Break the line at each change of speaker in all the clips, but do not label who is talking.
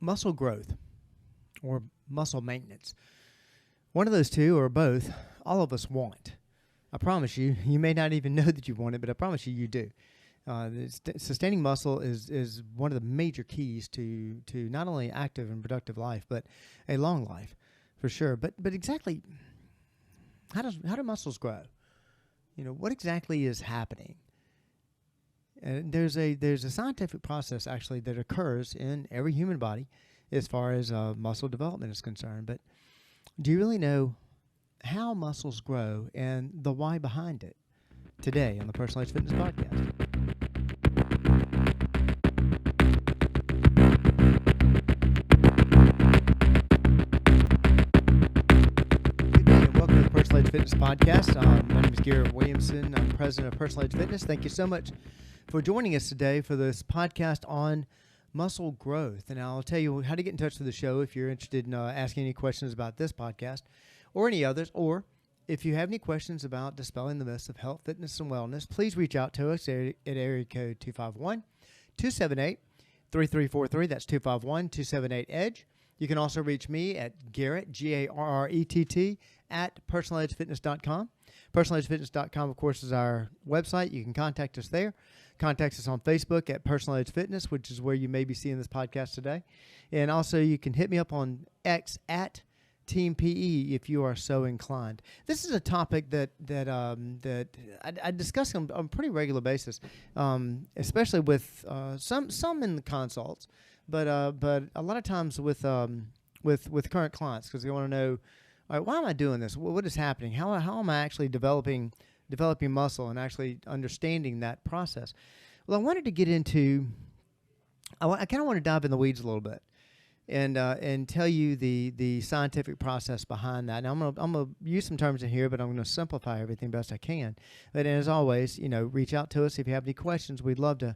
muscle growth or muscle maintenance. One of those two or both, all of us want. I promise you, you may not even know that you want it, but I promise you, you do. Sustaining muscle is one of the major keys to not only active and productive life, but a long life, for sure. But exactly, how do muscles grow? What exactly is happening? And there's a scientific process actually that occurs in every human body as far as muscle development is concerned. But do you really know how muscles grow and the why behind it? Today on the Personalized Fitness Podcast. Good day and welcome to the Personalized Fitness Podcast. My name is Garrett Williamson. I'm president of Personalized Fitness. Thank you so much for joining us today for this podcast on muscle growth. And I'll tell you how to get in touch with the show if you're interested in asking any questions about this podcast or any others, or if you have any questions about dispelling the myths of health, fitness, and wellness, please reach out to us at area code 251-278-3343. That's 251-278-EDGE. You can also reach me at Garrett, Garrett, at personalizedfitness.com. Personalizedfitness.com, of course, is our website. You can contact us there. Contact us on Facebook at Personalized Fitness, which is where you may be seeing this podcast today. And also, you can hit me up on X at Team PE if you are so inclined. This is a topic that I discuss on a pretty regular basis, especially with some in the consults, but a lot of times with current clients, because they want to know, all right, why am I doing this? What is happening? How am I actually developing muscle and actually understanding that process? Well, I wanted to get into. I kind of want to dive in the weeds a little bit. And tell you the scientific process behind that. Now I'm gonna use some terms in here, but I'm gonna simplify everything best I can. But as always, reach out to us if you have any questions. We'd love to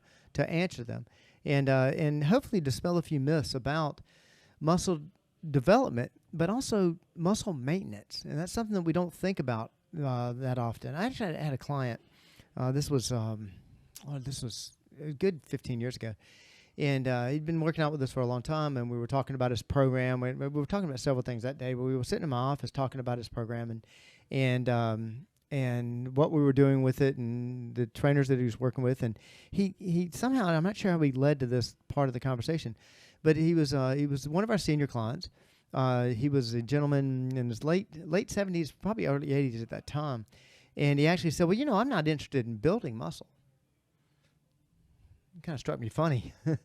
answer them, and hopefully dispel a few myths about muscle development, but also muscle maintenance. And that's something that we don't think about that often. I actually had a client. This was a good 15 years ago. And he'd been working out with us for a long time, and we were talking about his program. We were talking about several things that day, but we were sitting in my office talking about his program and what we were doing with it and the trainers that he was working with. And he somehow, I'm not sure how he led to this part of the conversation, but he was one of our senior clients. He was a gentleman in his late 70s, probably early 80s at that time. And he actually said, well, I'm not interested in building muscle. It kind of struck me funny. You're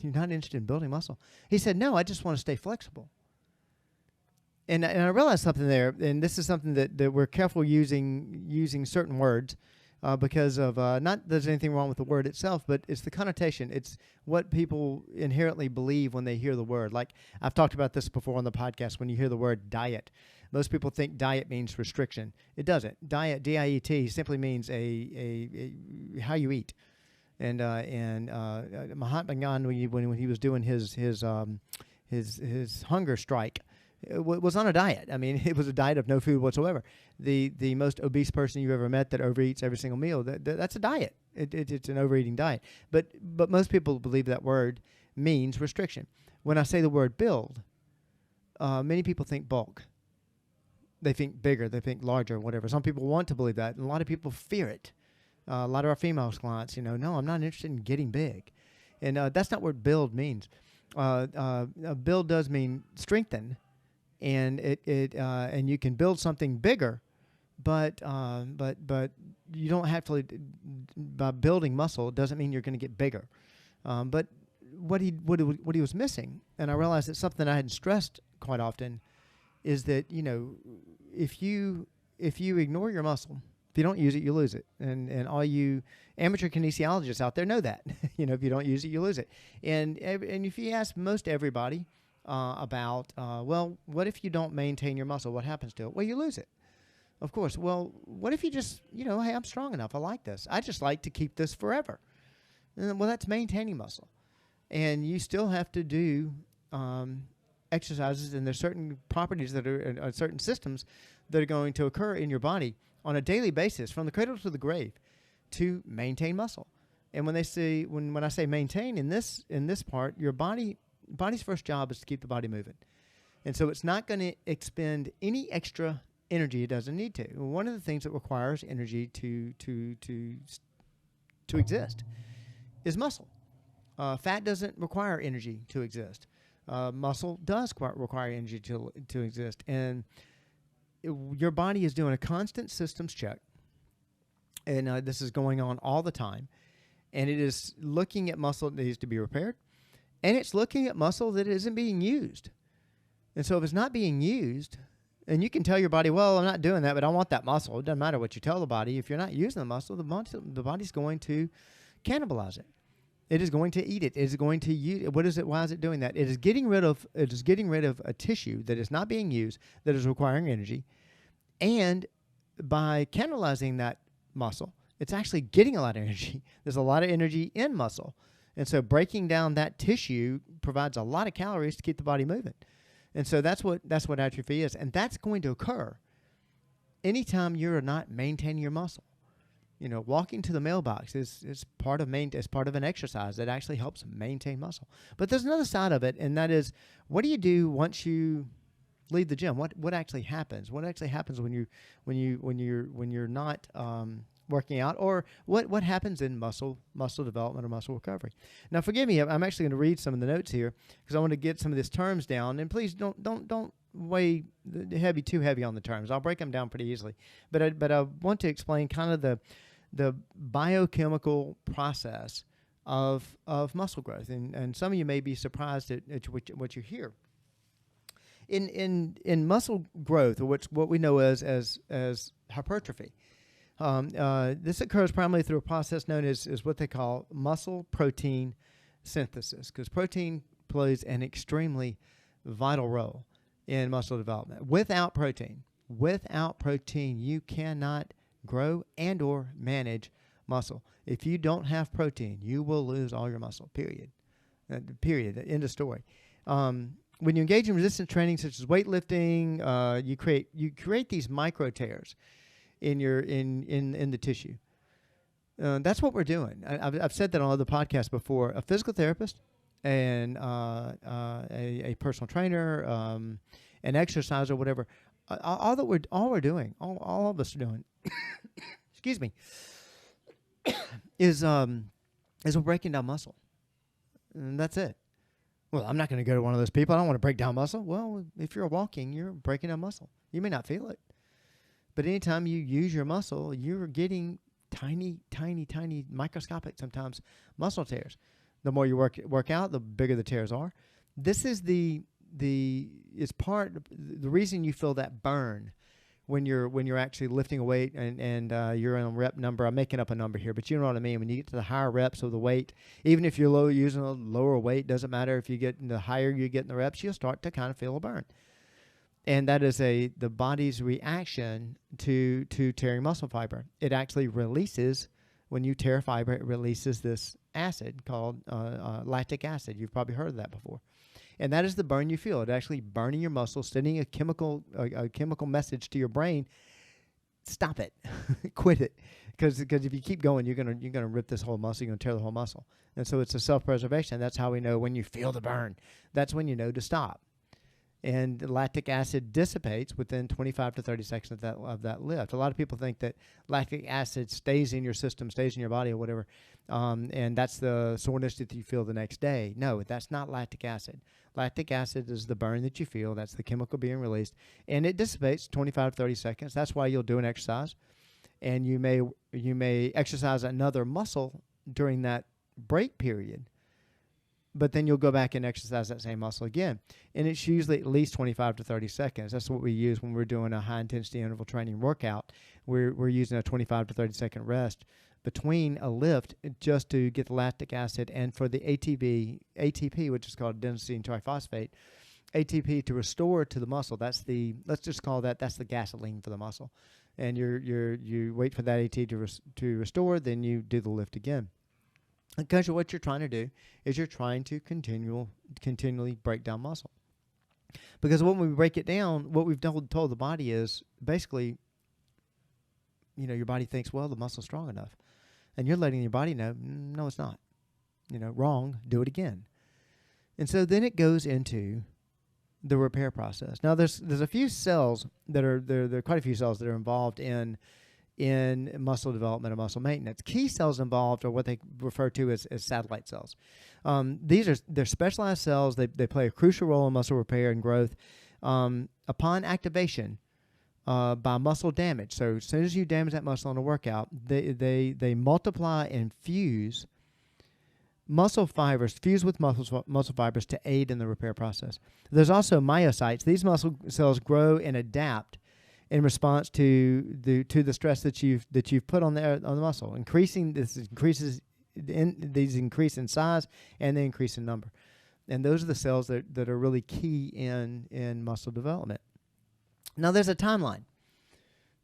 not interested in building muscle. He said, no, I just want to stay flexible. And I realized something there, and this is something that we're careful using certain words because of, not that there's anything wrong with the word itself, but it's the connotation. It's what people inherently believe when they hear the word. Like I've talked about this before on the podcast, when you hear the word diet. Most people think diet means restriction. It doesn't. Diet, D-I-E-T, simply means a how you eat. And Mahatma Gandhi, when he was doing his hunger strike, was on a diet. I mean, it was a diet of no food whatsoever. The most obese person you ever met that overeats every single meal, that's a diet. It's an overeating diet. But most people believe that word means restriction. When I say the word build, many people think bulk. They think bigger. They think larger, whatever. Some people want to believe that, and a lot of people fear it. A lot of our female clients, no, I'm not interested in getting big. And that's not what build means. Build does mean strengthen, and and you can build something bigger, but you don't have to, by building muscle, it doesn't mean you're going to get bigger. But what he was missing, and I realized that something I hadn't stressed quite often, is that, if you ignore your muscle, if you don't use it, you lose it. And all you amateur kinesiologists out there know that. If you don't use it, you lose it. And if you ask most everybody about, well, what if you don't maintain your muscle? What happens to it? Well, you lose it. Of course. Well, what if you just, hey, I'm strong enough. I like this. I just like to keep this forever. And, well, that's maintaining muscle. And you still have to do exercises, and there's certain properties that are certain systems that are going to occur in your body on a daily basis from the cradle to the grave to maintain muscle. And when I say maintain in this part, your body body's first job is to keep the body moving. And so it's not going to expend any extra energy it doesn't need to. One of the things that requires energy to exist is muscle. Fat doesn't require energy to exist. Muscle does require energy to exist. And your body is doing a constant systems check. And this is going on all the time. And it is looking at muscle that needs to be repaired. And it's looking at muscle that isn't being used. And so if it's not being used, and you can tell your body, well, I'm not doing that, but I want that muscle. It doesn't matter what you tell the body. If you're not using the muscle, the body's going to cannibalize it. It is going to eat it. It is going to use. What is it? Why is it doing that? It is getting rid of a tissue that is not being used, that is requiring energy, and by cannibalizing that muscle, it's actually getting a lot of energy. There's a lot of energy in muscle, and so breaking down that tissue provides a lot of calories to keep the body moving. And so that's what atrophy is, and that's going to occur anytime you're not maintaining your muscle. You know, walking to the mailbox is part of an exercise that actually helps maintain muscle. But there's another side of it, and that is, what do you do once you leave the gym? What actually happens? What actually happens when you're not working out, or what happens in muscle development or muscle recovery? Now, forgive me, I'm actually going to read some of the notes here because I want to get some of these terms down. And please don't weigh too heavy on the terms. I'll break them down pretty easily. But I want to explain kind of the biochemical process of muscle growth, and some of you may be surprised at what you hear. In muscle growth, or what we know as hypertrophy. This occurs primarily through a process known as what they call muscle protein synthesis, because protein plays an extremely vital role in muscle development. Without protein, you cannot grow and or manage muscle. If you don't have protein, you will lose all your muscle, period. End of story. When you engage in resistance training such as weightlifting, you create these micro tears in the tissue. That's what we're doing. I've said that on other podcasts before. A physical therapist and a personal trainer, an exerciser, whatever. All we're doing, all of us are doing, excuse me, is we're breaking down muscle, and that's it. Well, I'm not going to go to one of those people. I don't want to break down muscle. Well, if you're walking, you're breaking down muscle. You may not feel it, but anytime you use your muscle, you're getting tiny, microscopic sometimes muscle tears. The more you work out, the bigger the tears are. This is the reason you feel that burn when you're actually lifting a weight and you're on a rep number. I'm making up a number here, but you know what I mean. When you get to the higher reps of the weight, even if you're using a lower weight, doesn't matter. If you get the higher you get in the reps, you'll start to kind of feel a burn. And that is the body's reaction to tearing muscle fiber. It actually releases, when you tear fiber, it releases this acid called lactic acid. You've probably heard of that before. And that is the burn you feel. It actually burning your muscles, sending a chemical message to your brain. Stop it, quit it, because if you keep going, you're gonna rip this whole muscle. You're gonna tear the whole muscle. And so it's a self-preservation. That's how we know when you feel the burn. That's when you know to stop. And lactic acid dissipates within 25 to 30 seconds of that lift. A lot of people think that lactic acid stays in your system, stays in your body or whatever, and that's the soreness that you feel the next day. No, that's not lactic acid. Lactic acid is the burn that you feel. That's the chemical being released, and it dissipates 25 to 30 seconds. That's why you'll do an exercise, and you may exercise another muscle during that break period, but then you'll go back and exercise that same muscle again. And it's usually at least 25 to 30 seconds. That's what we use when we're doing a high-intensity interval training workout. We're using a 25 to 30-second rest between a lift just to get the lactic acid and for the ATP, which is called adenosine triphosphate, ATP to restore to the muscle. Let's just call that's the gasoline for the muscle. And you wait for that ATP to restore, then you do the lift again. Because what you're trying to do is you're trying to continually break down muscle. Because when we break it down, what we've told the body is basically, your body thinks, well, the muscle's strong enough. And you're letting your body know, no, it's not. Wrong, do it again. And so then it goes into the repair process. Now there's a few cells that are there are quite a few cells that are involved in muscle development and muscle maintenance. Key cells involved are what they refer to as satellite cells. They're specialized cells. They play a crucial role in muscle repair and growth. Upon activation by muscle damage, so as soon as you damage that muscle in a workout, they multiply and fuse with muscle fibers to aid in the repair process. There's also myocytes. These muscle cells grow and adapt in response to the stress that you've put on the muscle. These increase in size and they increase in number. And those are the cells that are really key in muscle development. Now there's a timeline.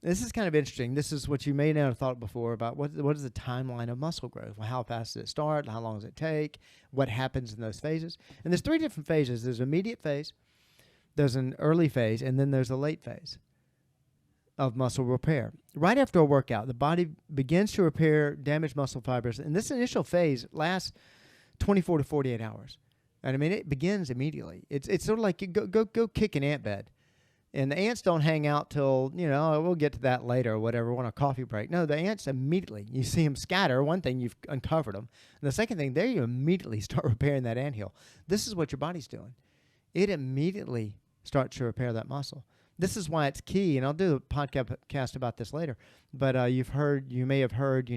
This is kind of interesting. This is what you may not have thought before about what is the timeline of muscle growth. Well, how fast does it start? How long does it take? What happens in those phases? And there's 3 different phases. There's an immediate phase, there's an early phase, and then there's a late phase of muscle repair. Right after a workout, the body begins to repair damaged muscle fibers, and this initial phase lasts 24 to 48 hours. And I mean, it begins immediately. It's sort of like you go kick an ant bed. And the ants don't hang out till, we'll get to that later or whatever, on a coffee break. No, the ants immediately, you see them scatter. One thing, you've uncovered them. And the second thing, there you immediately start repairing that anthill. This is what your body's doing. It immediately starts to repair that muscle. This is why it's key, and I'll do a podcast about this later. But you may have heard,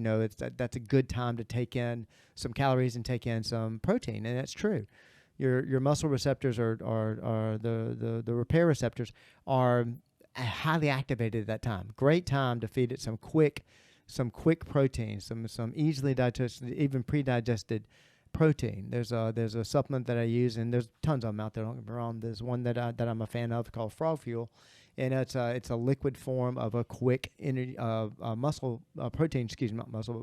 that's a good time to take in some calories and take in some protein, and that's true. Your muscle receptors are the repair receptors are highly activated at that time. Great time to feed it some quick protein, some easily digested, even pre-digested protein. There's a supplement that I use, and there's tons of them out there. Don't get me wrong. There's one that I'm a fan of called Frog Fuel, and it's a liquid form of a quick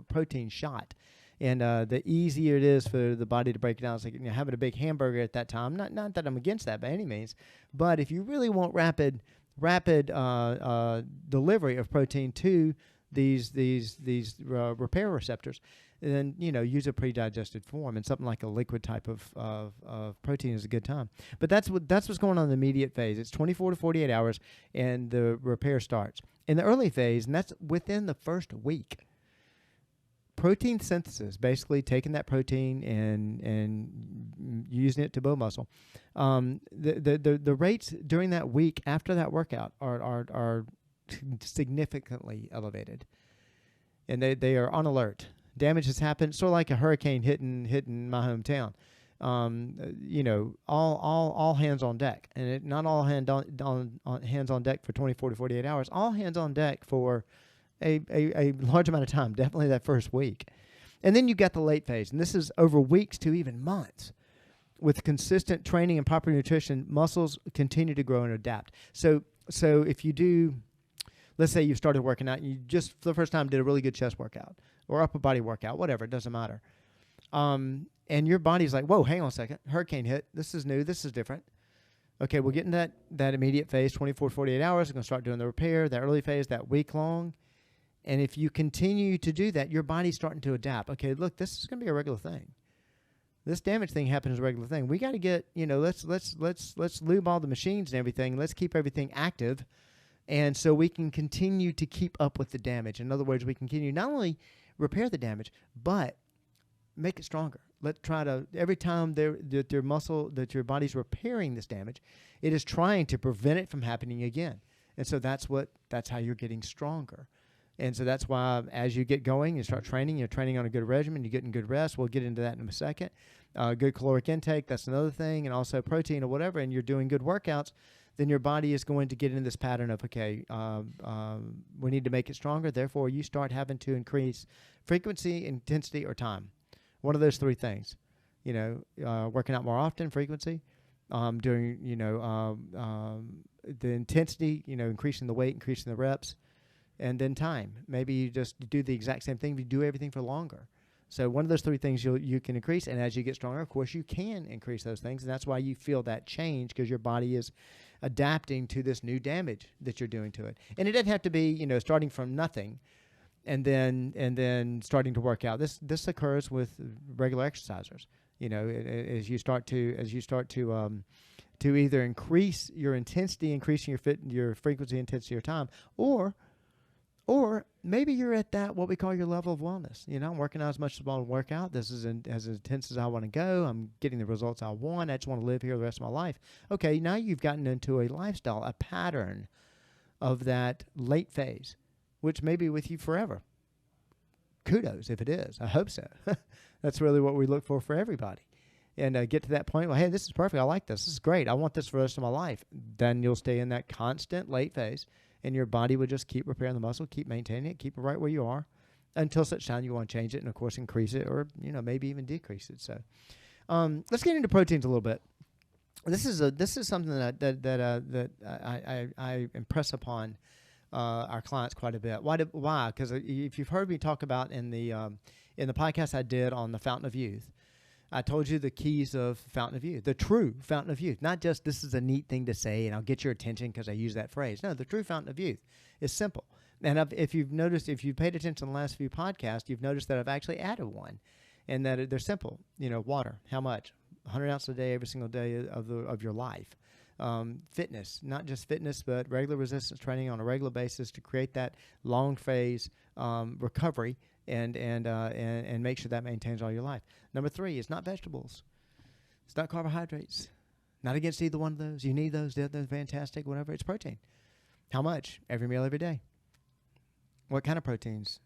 protein shot. And the easier it is for the body to break it down, it's like having a big hamburger at that time. Not that I'm against that by any means, but if you really want rapid delivery of protein to these repair receptors, then use a pre-digested form, and something like a liquid type of protein is a good time. But that's what's going on in the immediate phase. It's 24 to 48 hours, and the repair starts in the early phase, and that's within the first week. Protein synthesis, basically taking that protein and using it to build muscle. The rates during that week after that workout are significantly elevated, and they are on alert. Damage has happened, sort of like a hurricane hitting my hometown. All hands on deck, and not all hands on deck for 24 to 48 hours. All hands on deck for a large amount of time, definitely that first week. And then you got the late phase, and this is over weeks to even months. With consistent training and proper nutrition, muscles continue to grow and adapt. So if you do, let's say you started working out, and you just for the first time did a really good chest workout or upper body workout, whatever, it doesn't matter. And your body's like, whoa, hang on a second, hurricane hit, this is new, this is different. Okay, we'll get in that immediate phase, 24 to 48 hours, we're going to start doing the repair, that early phase, that week long. And if you continue to do that, your body's starting to adapt. Okay, look, this is going to be a regular thing. This damage thing happens as a regular thing. We got to get, let's lube all the machines and everything. Let's keep everything active, and so we can continue to keep up with the damage. In other words, we can continue not only repair the damage, but make it stronger. Let's try to, every time that your body's repairing this damage, it is trying to prevent it from happening again. And so that's how you're getting stronger. And so that's why as you get going, you start training, you're training on a good regimen, you're getting good rest. We'll get into that in a second. Good caloric intake, that's another thing, and also protein or whatever, and you're doing good workouts, then your body is going to get into this pattern of, okay, we need to make it stronger. Therefore, you start having to increase frequency, intensity, or time. One of those 3 things. Working out more often, frequency, doing, the intensity, increasing the weight, increasing the reps, and then time. Maybe you just do the exact same thing, but you do everything for longer. So one of those 3 things you can increase, and as you get stronger, of course, you can increase those things, and that's why you feel that change, because your body is adapting to this new damage that you're doing to it. And it doesn't have to be, starting from nothing and then starting to work out. This occurs with regular exercisers. As you start to either increase your intensity, increasing your frequency, intensity, or time, or maybe you're at that what we call your level of wellness. I'm working out as much as I want to work out. This is as intense as I want to go. I'm getting the results I want. I just want to live here the rest of my life. Okay, now you've gotten into a lifestyle, a pattern of that late phase, which may be with you forever. Kudos if it is. I hope so. That's really what we look for everybody. And get to that point, well, hey, this is perfect. I like this. This is great. I want this for the rest of my life. Then you'll stay in that constant late phase, and your body would just keep repairing the muscle, keep maintaining it, keep it right where you are until such time you want to change it and, of course, increase it or, maybe even decrease it. So let's get into proteins a little bit. This is something that I impress upon our clients quite a bit. Why? Because if you've heard me talk about in the podcast I did on the Fountain of Youth, I told you the keys of Fountain of Youth, the true Fountain of Youth, not just this is a neat thing to say and I'll get your attention because I use that phrase. No, the true Fountain of Youth is simple. And if you've paid attention to the last few podcasts, you've noticed that I've actually added one, and that they're simple. Water, how much? 100 ounces a day every single day of your life. Fitness, not just fitness, but regular resistance training on a regular basis to create that long phase recovery and make sure that maintains all your life. Number 3 is not vegetables. It's not carbohydrates. Not against either one of those. You need those. They're fantastic. Whatever. It's protein. How much? Every meal, every day. What kind of proteins?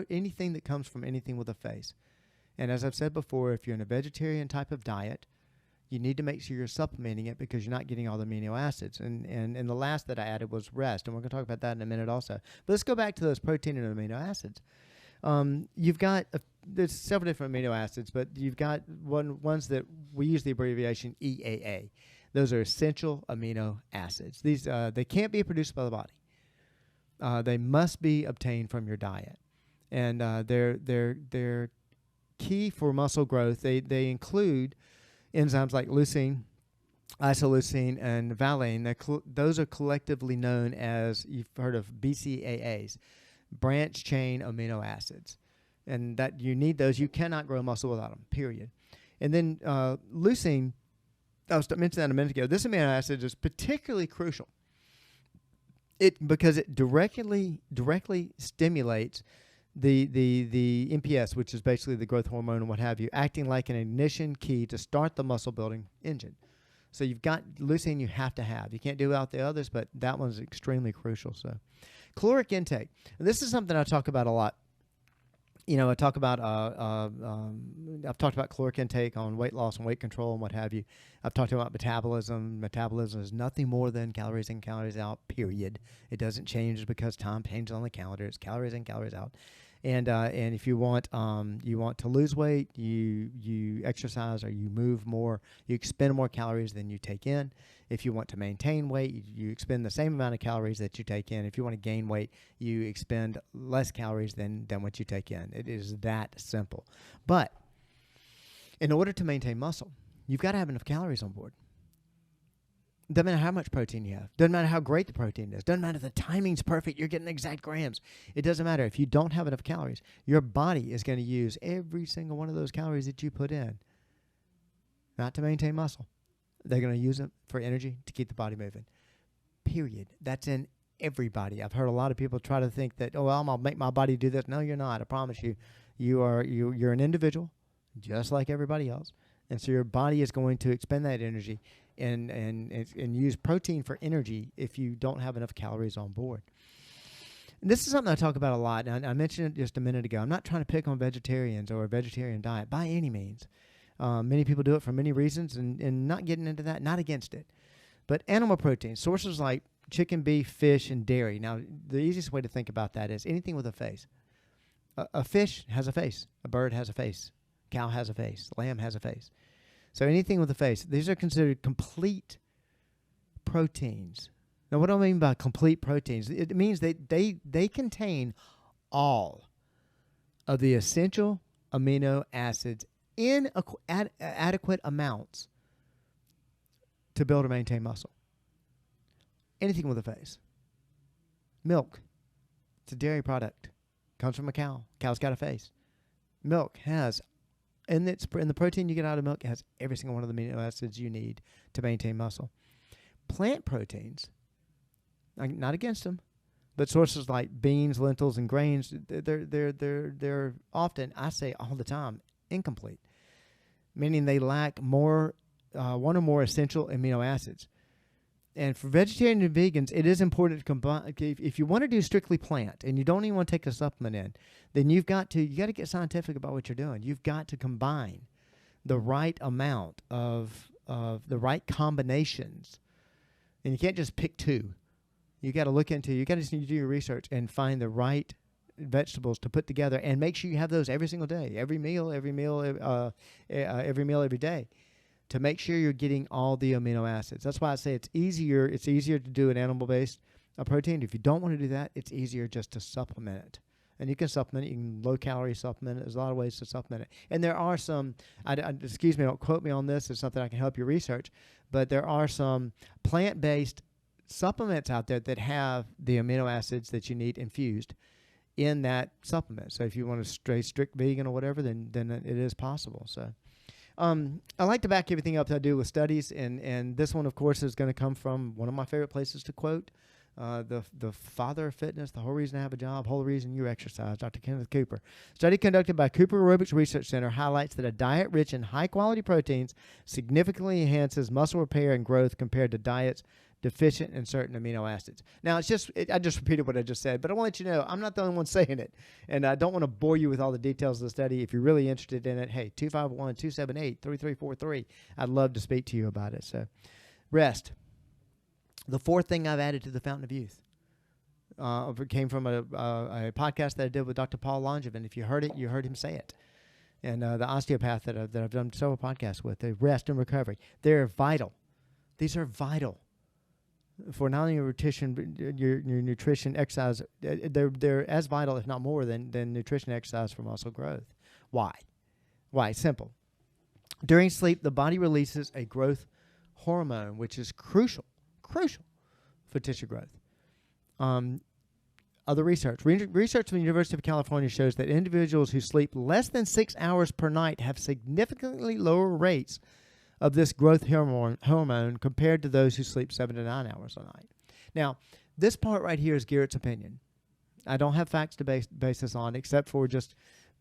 Anything that comes from anything with a face. And as I've said before, if you're in a vegetarian type of diet, you need to make sure you're supplementing it because you're not getting all the amino acids. And the last that I added was rest, and we're going to talk about that in a minute also. But let's go back to those protein and amino acids. You've got there's several different amino acids, but you've got ones that we use the abbreviation EAA. Those are essential amino acids. These they can't be produced by the body. They must be obtained from your diet, and they're key for muscle growth. They include enzymes like leucine, isoleucine, and valine. Those are collectively known as, you've heard of BCAAs, branch chain amino acids, and that you need those. You cannot grow muscle without them, period. And then leucine, I was mentioning that a minute ago. This amino acid is particularly crucial because it directly stimulates the MPS, which is basically the growth hormone and what have you, acting like an ignition key to start the muscle building engine. So you've got leucine you have to have. You can't do without the others, but that one's extremely crucial. So caloric intake. And this is something I talk about a lot. I've talked about caloric intake on weight loss and weight control and what have you. I've talked about metabolism. Metabolism is nothing more than calories in, calories out, period. It doesn't change because time changes on the calendar. It's calories in, calories out. And if you want to lose weight, you exercise or you move more, you expend more calories than you take in. If you want to maintain weight, you expend the same amount of calories that you take in. If you want to gain weight, you expend less calories than what you take in. It is that simple. But in order to maintain muscle, you've got to have enough calories on board. Doesn't matter how much protein you have. Doesn't matter how great the protein is. Doesn't matter if the timing's perfect. You're getting exact grams. It doesn't matter. If you don't have enough calories, your body is going to use every single one of those calories that you put in, not to maintain muscle. They're going to use them for energy to keep the body moving. Period. That's in everybody. I've heard a lot of people try to think that, I'll make my body do this. No, you're not. I promise you. You're an individual, just like everybody else. And so your body is going to expend that energy and use protein for energy if you don't have enough calories on board. And this is something I talk about a lot. And I mentioned it just a minute ago. I'm not trying to pick on vegetarians or a vegetarian diet by any means. Many people do it for many reasons, and not getting into that, not against it. But animal protein, sources like chicken, beef, fish, and dairy. Now, the easiest way to think about that is anything with a face. A fish has a face. A bird has a face. Cow has a face. Lamb has a face. So anything with a face, these are considered complete proteins. Now, what do I mean by complete proteins? It means that they contain all of the essential amino acids in adequate amounts to build or maintain muscle. Anything with a face. Milk. It's a dairy product. Comes from a cow. Cow's got a face. Milk has And in the protein you get out of milk, it has every single one of the amino acids you need to maintain muscle. Plant proteins, I'm not against them, but sources like beans, lentils, and grains, they're often, I say all the time, incomplete, meaning they lack one or more essential amino acids. And for vegetarians and vegans, it is important to combine. If you want to do strictly plant and you don't even want to take a supplement in, then you got to get scientific about what you're doing. You've got to combine the right amount of the right combinations, and you can't just pick two. You got to look into. You got to do your research and find the right vegetables to put together, and make sure you have those every single day, every meal every day, to make sure you're getting all the amino acids. That's why I say it's easier to do an animal-based protein. If you don't want to do that, it's easier just to supplement it. And you can supplement it. You can low-calorie supplement it. There's a lot of ways to supplement it. And there are some, excuse me, don't quote me on this. It's something I can help you research. But there are some plant-based supplements out there that have the amino acids that you need infused in that supplement. So if you want to stay strict vegan or whatever, then it is possible. So I like to back everything up that I do with studies, and this one, of course, is going to come from one of my favorite places to quote, the father of fitness, the whole reason I have a job, whole reason you exercise, Dr. Kenneth Cooper. Study conducted by Cooper Aerobics Research Center highlights that a diet rich in high-quality proteins significantly enhances muscle repair and growth compared to diets deficient in certain amino acids. Now, I just repeated what I just said, but I want to let you know I'm not the only one saying it, and I don't want to bore you with all the details of the study. If you're really interested in it, hey, 251-278-3343. I'd love to speak to you about it. So, rest. The fourth thing I've added to the Fountain of Youth came from a podcast that I did with Dr. Paul Langevin. If you heard it, you heard him say it. And the osteopath that I've done several podcasts with, the rest and recovery. They're vital. These are vital for not only your nutrition, exercise. They're as vital, if not more, than nutrition, exercise for muscle growth. Why? Simple. During sleep, the body releases a growth hormone, which is crucial for tissue growth. Other research from the University of California shows that individuals who sleep less than 6 hours per night have significantly lower rates of this growth hormone compared to those who sleep 7 to 9 hours a night. Now, this part right here is Garrett's opinion. I don't have facts to base this on, except for just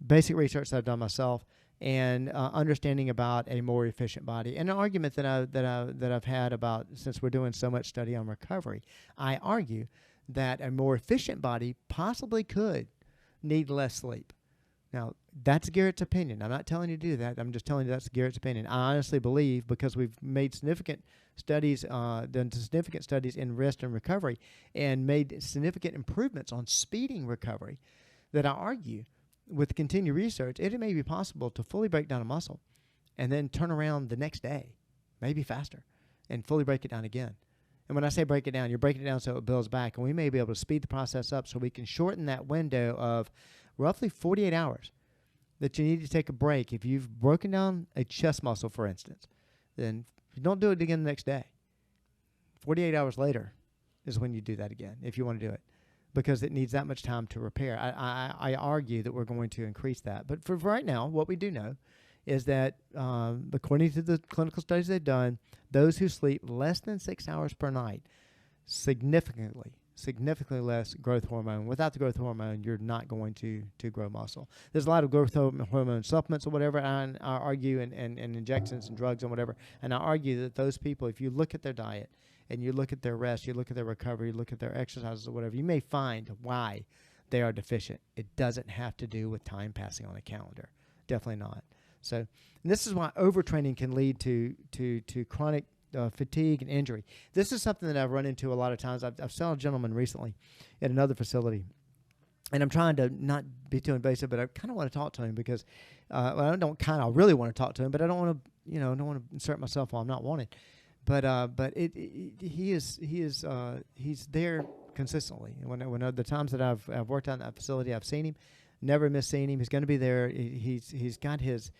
basic research that I've done myself and understanding about a more efficient body. And an argument that I've had about, since we're doing so much study on recovery, I argue that a more efficient body possibly could need less sleep. Now, that's Garrett's opinion. I'm not telling you to do that. I'm just telling you that's Garrett's opinion. I honestly believe, because we've made significant studies, done significant studies in rest and recovery, and made significant improvements on speeding recovery, that I argue with continued research, it may be possible to fully break down a muscle and then turn around the next day, maybe faster, and fully break it down again. And when I say break it down, you're breaking it down so it builds back, and we may be able to speed the process up so we can shorten that window of roughly 48 hours that you need to take a break. If you've broken down a chest muscle, for instance, then you don't do it again the next day. 48 hours later is when you do that again, if you want to do it, because it needs that much time to repair. I argue that we're going to increase that. But for right now, what we do know is that according to the clinical studies they've done, those who sleep less than 6 hours per night significantly less growth hormone. Without the growth hormone, you're not going to grow muscle. There's a lot of growth hormone supplements or whatever, and I argue, and injections and drugs and whatever, and I argue that those people, if you look at their diet and you look at their rest, you look at their recovery, you look at their exercises or whatever, you may find why they are deficient. It doesn't have to do with time passing on a calendar. Definitely not. So, and this is why overtraining can lead to chronic fatigue and injury. This is something that I've run into a lot of times. I've saw a gentleman recently at another facility, and I'm trying to not be too invasive, but I kind of want to talk to him because I really want to talk to him, but I don't want to, don't want to insert myself while I'm not wanted. But he's there consistently. When the times that I've worked out in that facility, I've seen him, never missed seeing him. He's going to be there. He's got his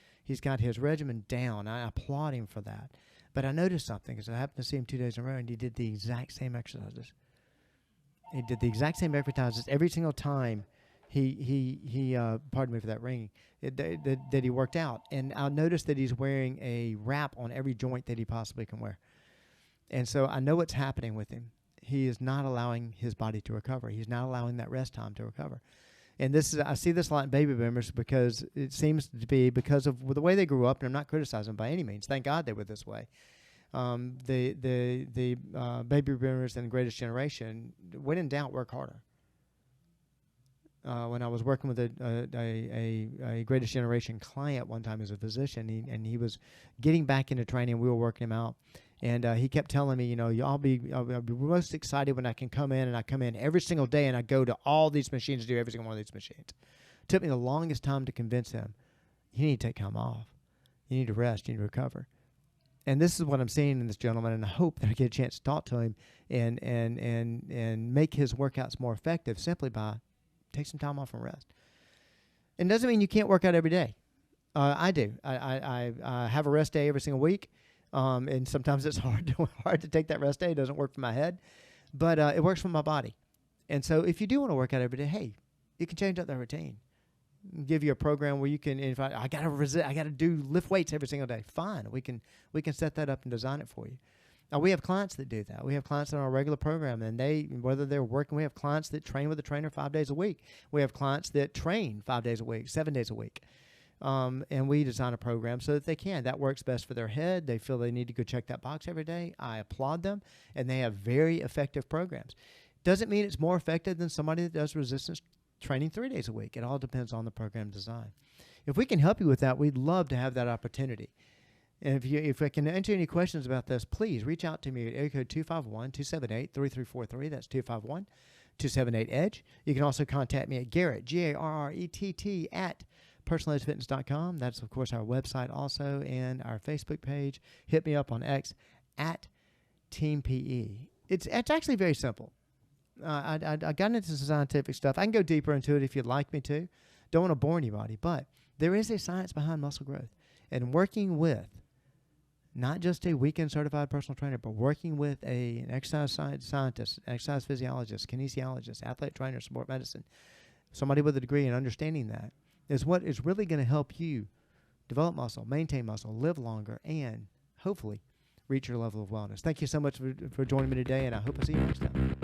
regimen down. I applaud him for that. But I noticed something because I happened to see him 2 days in a row, and he did the exact same exercises. He did the exact same exercises every single time pardon me for that ringing, that he worked out. And I noticed that he's wearing a wrap on every joint that he possibly can wear. And so I know what's happening with him. He is not allowing his body to recover. He's not allowing that rest time to recover. And I see this a lot in baby boomers because it seems to be because of the way they grew up, and I'm not criticizing them by any means. Thank God they were this way. The baby boomers and the greatest generation, when in doubt, work harder. When I was working with a greatest generation client one time as a physician, and he was getting back into training, we were working him out. And he kept telling me, I'll be most excited when I can come in, and I come in every single day, and I go to all these machines to do every single one of these machines. It took me the longest time to convince him, you need to take time off. You need to rest. You need to recover. And this is what I'm seeing in this gentleman, and I hope that I get a chance to talk to him and make his workouts more effective simply by take some time off and rest. It doesn't mean you can't work out every day. I do. I have a rest day every single week. And sometimes it's hard to take that rest day. It doesn't work for my head, but it works for my body. And so if you do want to work out every day, hey, you can change up that routine. Give you a program where you can, if I got to do lift weights every single day. Fine, we can set that up and design it for you. Now we have clients that do that. We have clients on our regular program, and whether they're working, we have clients that train with a trainer 5 days a week. We have clients that train 5 days a week, 7 days a week. And we design a program so that they can. That works best for their head. They feel they need to go check that box every day. I applaud them, and they have very effective programs. Doesn't mean it's more effective than somebody that does resistance training 3 days a week. It all depends on the program design. If we can help you with that, we'd love to have that opportunity. And if I can answer any questions about this, please reach out to me at area code 251-278-3343. That's 251-278-EDGE. You can also contact me at Garrett, Garrett, at personalizedfitness.com. That's, of course, our website also, and our Facebook page. Hit me up on X at Team PE. It's actually very simple. I got into some scientific stuff. I can go deeper into it if you'd like me to. Don't want to bore anybody, but there is a science behind muscle growth. And working with not just a weekend certified personal trainer, but working with an exercise scientist, exercise physiologist, kinesiologist, athletic trainer, sport medicine, somebody with a degree in understanding that, is what is really going to help you develop muscle, maintain muscle, live longer, and hopefully reach your level of wellness. Thank you so much for joining me today, and I hope to see you next time.